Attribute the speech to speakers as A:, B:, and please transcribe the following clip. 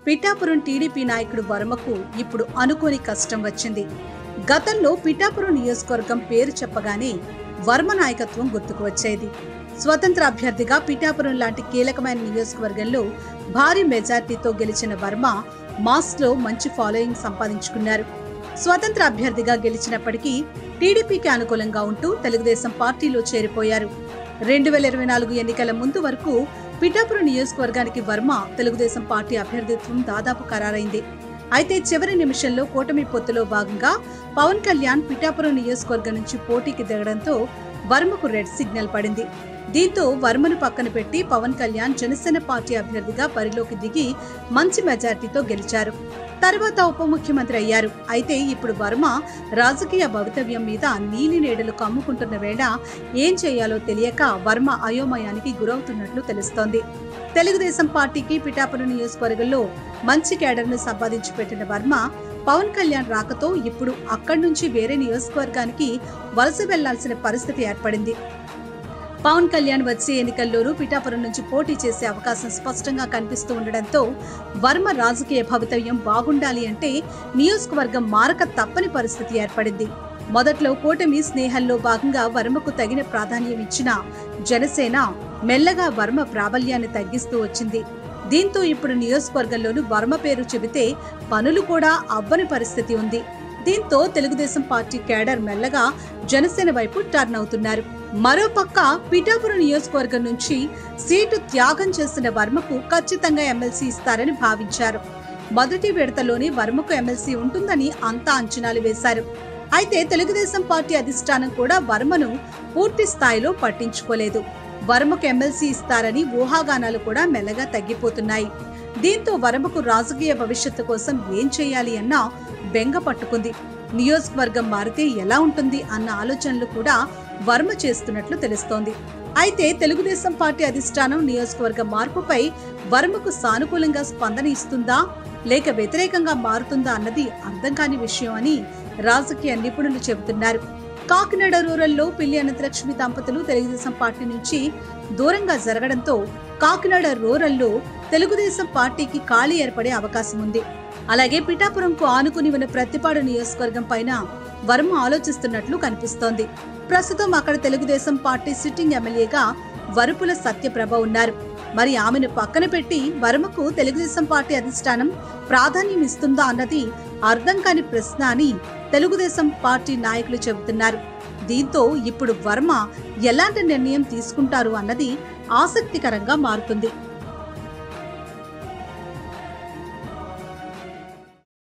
A: Pithapuram TDP నాయకుడు వర్మకు ఇప్పుడు అనుకోని కష్టం వచ్చింది. గతంలో పిఠాపురం నియోజకవర్గం పేరు చెప్పగానే వర్మ నాయకత్వం గుర్తుకు వచ్చేది. స్వతంత్ర అభ్యర్థిగా పిఠాపురం లాంటి కీలకమైన నియోజకవర్గంలో భారీ మెజార్టీతో గెలిచిన వర్మ మాస్లో మంచి ఫాలోయింగ్ సంపాదించుకున్నారు. స్వతంత్ర అభ్యర్థిగా గెలిచినప్పటికీ టీడీపీకి అనుకూలంగా ఉంటూ తెలుగుదేశం పార్టీలో చేరిపోయారు. 2024 ఎన్నికల ముందు వరకు పిఠాపురం నియోజకవర్గానికి వర్మ తెలుగుదేశం పార్టీ అభ్యర్థిత్వం దాదాపు ఖరారైంది. అయితే చివరి నిమిషంలో కూటమి పొత్తులో భాగంగా పవన్ కళ్యాణ్ పిఠాపురం నియోజకవర్గం నుంచి పోటీకి దిగడంతో వర్మకు రెడ్ సిగ్నల్ పడింది. దీంతో వర్మను పక్కన పెట్టి పవన్ కళ్యాణ్ జనసేన పార్టీ అభ్యర్థిగా బరిలోకి దిగి మంచి మెజార్టీతో గెలిచారు. తర్వాత ఉప ముఖ్యమంత్రి అయ్యారు. అయితే ఇప్పుడు వర్మ రాజకీయ భవితవ్యం మీద నీలి నీడలు కమ్ముకుంటున్న వేళ ఏం చేయాలో తెలియక వర్మ అయోమయానికి గురవుతున్నట్లు తెలుస్తోంది. తెలుగుదేశం పార్టీకి పిఠాపురం నియోజకవర్గంలో మంచి కేడర్ను సంపాదించి పెట్టిన వర్మ పవన్ కళ్యాణ్ రాకతో ఇప్పుడు అక్కడి నుంచి వేరే నియోజకవర్గానికి వలస వెళ్లాల్సిన పరిస్థితి ఏర్పడింది. పవన్ కళ్యాణ్ వచ్చే ఎన్నికల్లోనూ పిఠాపురం నుంచి పోటీ చేసే అవకాశం స్పష్టంగా కనిపిస్తూ ఉండడంతో వర్మ రాజకీయ భవితవ్యం బాగుండాలి అంటే నియోజకవర్గం మారక తప్పని పరిస్థితి ఏర్పడింది. మొదట్లో కూటమి స్నేహంలో భాగంగా వర్మకు తగిన ప్రాధాన్యం ఇచ్చిన జనసేన మెల్లగా వర్మ ప్రాబల్యాన్ని తగ్గిస్తూ వచ్చింది. దీంతో ఇప్పుడు నియోజకవర్గంలోనూ వర్మ పేరు చెబితే పనులు కూడా అవ్వని పరిస్థితి ఉంది. దీంతో తెలుగుదేశం పార్టీ కేడర్ మెల్లగా జనసేన వైపు టర్న్ అవుతున్నారు. మరోపక్క పిఠాపురం నియోజకవర్గం నుంచి సీటు త్యాగం చేసిన వర్మకు ఖచ్చితంగా ఎమ్మెల్సీ ఇస్తారని భావించారు. మొదటి విడతలోనే వర్మకు ఎమ్మెల్సీ ఉంటుందని అంతా అంచనాలు వేశారు. అయితే తెలుగుదేశం పార్టీ అధిష్టానం కూడా వర్మను పూర్తి స్థాయిలో పట్టించుకోలేదు. వర్మకు ఎమ్మెల్సీ ఇస్తారని ఊహాగానాలు కూడా మెల్లగా తగ్గిపోతున్నాయి. దీంతో వర్మకు రాజకీయ భవిష్యత్తు కోసం ఏం చేయాలి అన్న బెంగ పట్టుకుంది. నియోజకవర్గం మారితే ఎలా ఉంటుంది అన్న ఆలోచనలు కూడా వర్మ చేస్తున్నట్లు తెలుస్తోంది. అయితే తెలుగుదేశం పార్టీ అధిష్టానం నియోజకవర్గ మార్పుపై వర్మకు సానుకూలంగా స్పందన ఇస్తుందా లేక వ్యతిరేకంగా మారుతుందా అన్నది అర్థం కాని విషయం అని రాజకీయ నిపుణులు చెబుతున్నారు. కాకినాడ రూరల్లో పిల్లి అనంతలక్ష్మి దంపతులు తెలుగుదేశం పార్టీ నుంచి దూరంగా జరగడంతో కాకినాడ రూరల్లో తెలుగుదేశం పార్టీకి ఖాళీ ఏర్పడే అవకాశం ఉంది. అలాగే పిఠాపురంకు ఆనుకుని ఉన్న ప్రత్తిపాడు నియోజకవర్గం పైన వర్మ ఆలోచిస్తున్నట్లు కనిపిస్తోంది. ప్రస్తుతం అక్కడ తెలుగుదేశం పార్టీ సిట్టింగ్ ఎమ్మెల్యేగా వరుపుల సత్యప్రభ ఉన్నారు. మరి ఆమెను పక్కన పెట్టి వర్మకు తెలుగుదేశం పార్టీ అధిష్టానం ప్రాధాన్యం ఇస్తుందా అన్నది అర్థం కాని ప్రశ్న అని తెలుగుదేశం పార్టీ నాయకులు చెబుతున్నారు. దీంతో ఇప్పుడు వర్మ ఎలాంటి నిర్ణయం తీసుకుంటారు అన్నది ఆసక్తికరంగా మారుతుంది.